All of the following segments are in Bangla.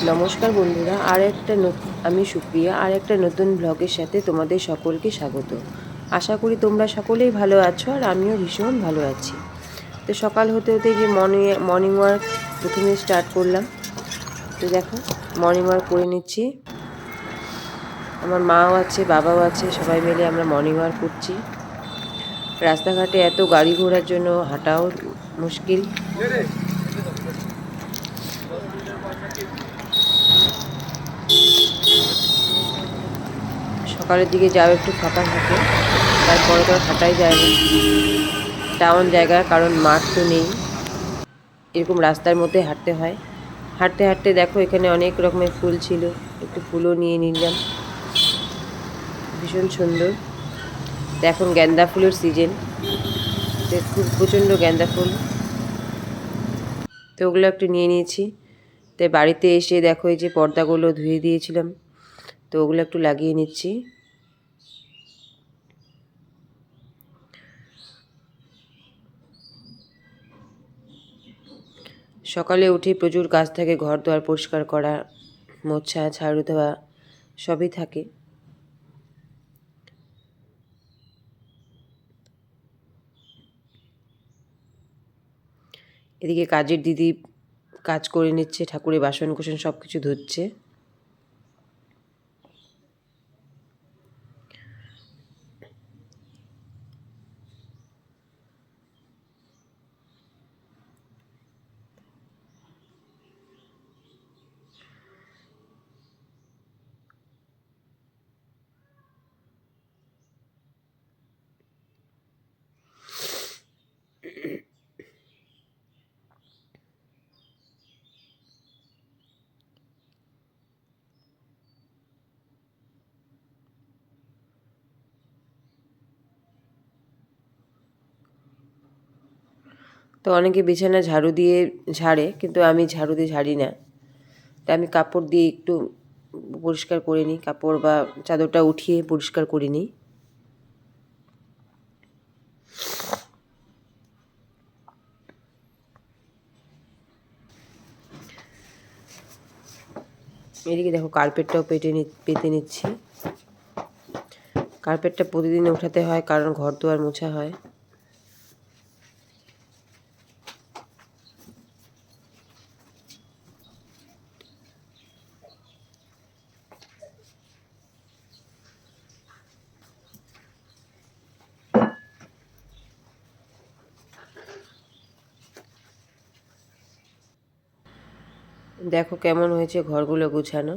নমস্কার বন্ধুরা, আমি সুপ্রিয়া আর একটা নতুন ব্লগের সাথে তোমাদের সকলকে স্বাগত। আশা করি তোমরা সকলেই ভালো আছো আর আমিও ভীষণ ভালো আছি। তো সকাল হতে হতে যে মর্নিং ওয়াক প্রথমে স্টার্ট করলাম। তো দেখো, মর্নিং ওয়াক করে নিচ্ছি। আমার মাও আছে, বাবাও আছে, সবাই মিলে আমরা মর্নিং ওয়াক করছি। রাস্তাঘাটে এত গাড়ি ঘোড়ার জন্য হাঁটাও মুশকিল। সকালের দিকে যাও একটু ফাঁকা থাকে, তারপরে তো আর হাঁটাই যায় না। টাউন জায়গা, কারণ মাঠ তো নেই, এরকম রাস্তার মধ্যে হাঁটতে হয়। হাঁটতে হাঁটতে দেখো এখানে অনেক রকমের ফুল ছিল, একটু ফুলও নিয়ে নিলাম, ভীষণ সুন্দর। তো এখন গেন্দা ফুলের সিজন, তো খুব প্রচণ্ড গেন্দা ফুল, তো ওগুলো একটু নিয়ে নিয়েছি। তো বাড়িতে এসে দেখো এই যে পর্দাগুলো ধুয়ে দিয়েছিলাম, তো ওগুলো একটু লাগিয়ে নিচ্ছি। সকালে উঠে প্রচুর কাজ থাকে, ঘর দুয়ার পরিষ্কার করা, মোছা, ঝাড়ু দেওয়া সবই থাকে। এদিকে কাজের দিদি কাজ করে নিচ্ছে, ঠাকুরের বাসন কোসন সব কিছু ধুচ্ছে। তো অনেকে বিছানা ঝাড়ু দিয়ে ঝাড়ে, কিন্তু আমি ঝাড়ু দিয়ে ঝাড়ি না। তাই আমি কাপড় দিয়ে একটু পরিষ্কার করে নিই, কাপড় বা চাদরটা উঠিয়ে পরিষ্কার করে নিই। এদিকে দেখো কার্পেটটাও পেতে নিচ্ছি। কার্পেটটা প্রতিদিন উঠাতে হয়, কারণ ঘর দুয়ার মোছা হয়। দেখো কেমন হয়েছে ঘরগুলো গুছানো।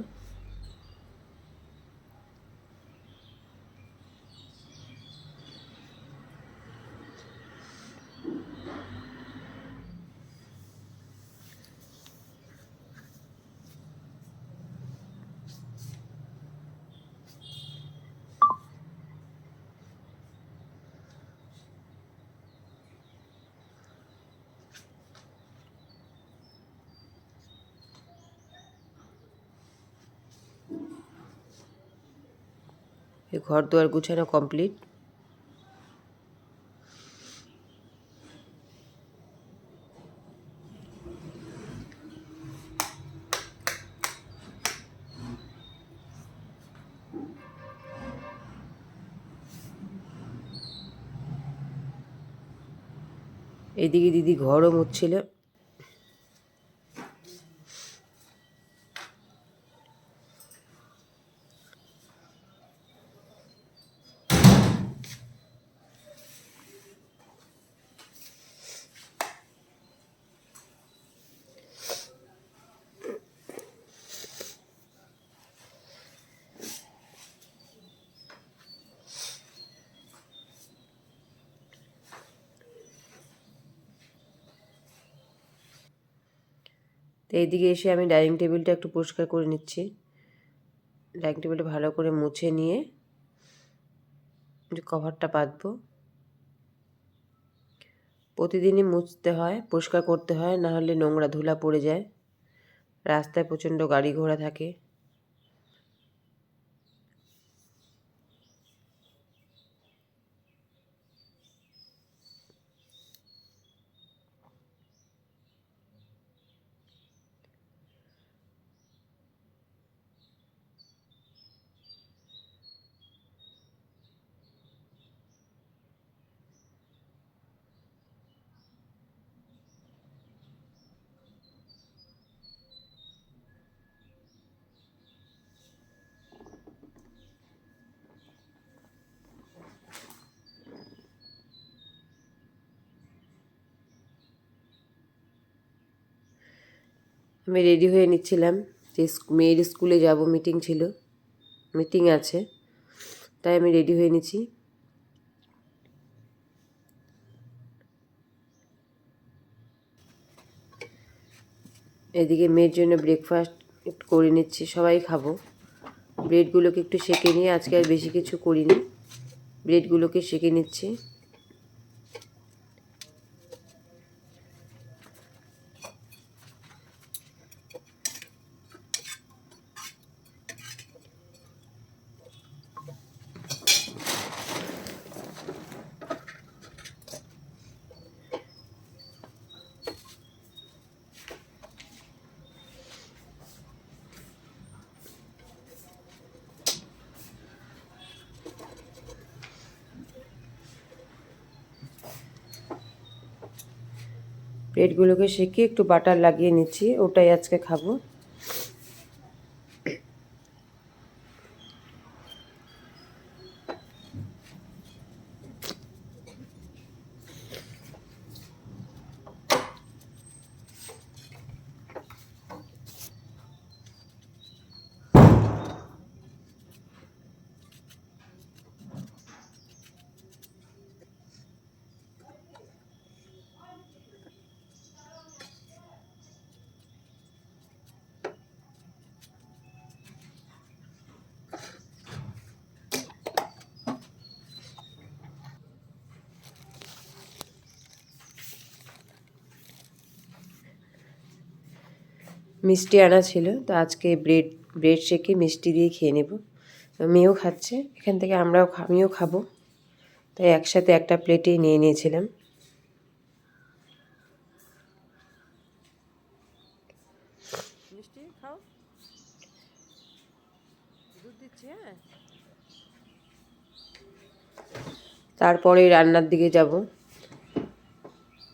এই ঘর দুয়ার গুছানো কমপ্লিট। এইদিকে দিদি ঘরও মুছছিল। তো এইদিকে এসে আমি ডাইনিং টেবিলটা একটু পরিষ্কার করে নিচ্ছি। ডাইনিং টেবিলটা ভালো করে মুছে নিয়ে যে কভারটা পাতবো। প্রতিদিনই মুছতে হয়, পরিষ্কার করতে হয়, না হলে নোংরা ধুলা পড়ে যায়। রাস্তায় প্রচণ্ড গাড়ি ঘোড়া থাকে। আমি রেডি হয়ে নিচ্ছিলাম যে মেয়ের স্কুলে যাব, মিটিং আছে, তাই আমি রেডি হয়ে নিচ্ছি। এদিকে মেয়ের জন্য ব্রেকফাস্ট একটু করে নিচ্ছি, সবাই খাবো। ব্রেডগুলোকে একটু সেঁকে নিয়ে, আজকে আর বেশি কিছু করিনি, ব্রেডগুলোকে সেঁকে নিচ্ছি। ব্রেডগুলোকে সেঁকে একটু বাটার লাগিয়ে নিচ্ছি, ওটাই আজকে খাবো। মিষ্টি আনা ছিল, তো আজকে ব্রেড সেঁকে মিষ্টি দিয়ে খেয়ে নেব। মেয়েও খাচ্ছে এখান থেকে, আমিও খাবো, তাই একসাথে একটা প্লেটেই নিয়ে নিয়েছিলাম। মিষ্টি খাও, দুধ দিচ্ছি। হ্যাঁ, তারপরে রান্নার দিকে যাব।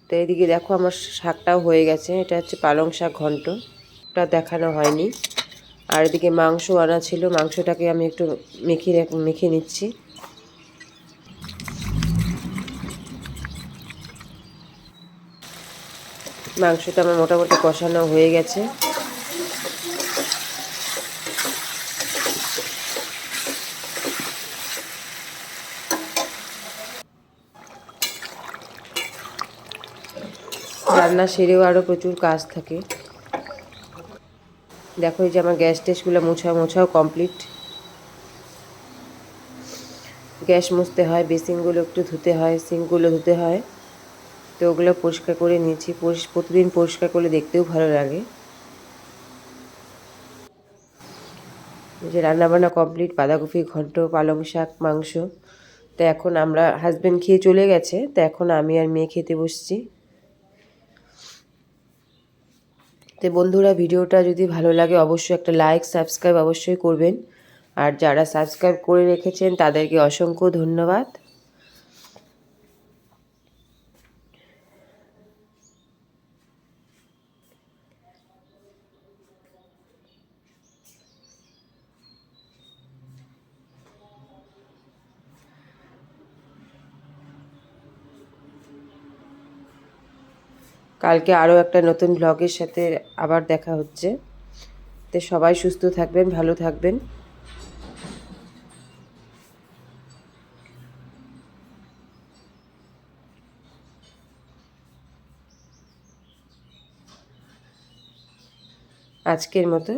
তো এদিকে দেখো আমার শাকটাও হয়ে গেছে, এটা হচ্ছে পালং শাক ঘন্ট, ওটা দেখানো হয়নি। আর এদিকে মাংস আনা ছিল, মাংসটাকে আমি একটু মেখে নিচ্ছি। মাংসটা আমার মোটামুটি কষানো হয়ে গেছে। রান্না সেরেও আরও প্রচুর কাজ থাকে। দেখো এই যে আমার গ্যাস টেসগুলো মোছাও কমপ্লিট। গ্যাস মুছতে হয়, বেসিনগুলো একটু ধুতে হয়, সিঙ্কগুলো ধুতে হয়, তো ওগুলো পরিষ্কার করে নিয়েছি। প্রতিদিন পরিষ্কার করলে দেখতেও ভালো লাগে। যে রান্নাবান্না কমপ্লিট, বাঁধাকপি ঘন্ট, পালং শাক, মাংস। তো এখন আমরা হাজব্যান্ড খেয়ে চলে গেছে, তো এখন আমি আর মেয়ে খেতে বসছি। তো বন্ধুরা, ভিডিওটা যদি ভালো লাগে অবশ্যই একটা লাইক সাবস্ক্রাইব অবশ্যই করবেন। আর যারা সাবস্ক্রাইব করে রেখেছেন তাদেরকে অসংখ্য ধন্যবাদ। কালকে আরও একটা নতুন ব্লগের সাথে আবার দেখা হচ্ছে। তো সবাই সুস্থ থাকবেন, ভালো থাকবেন। আজকের মতো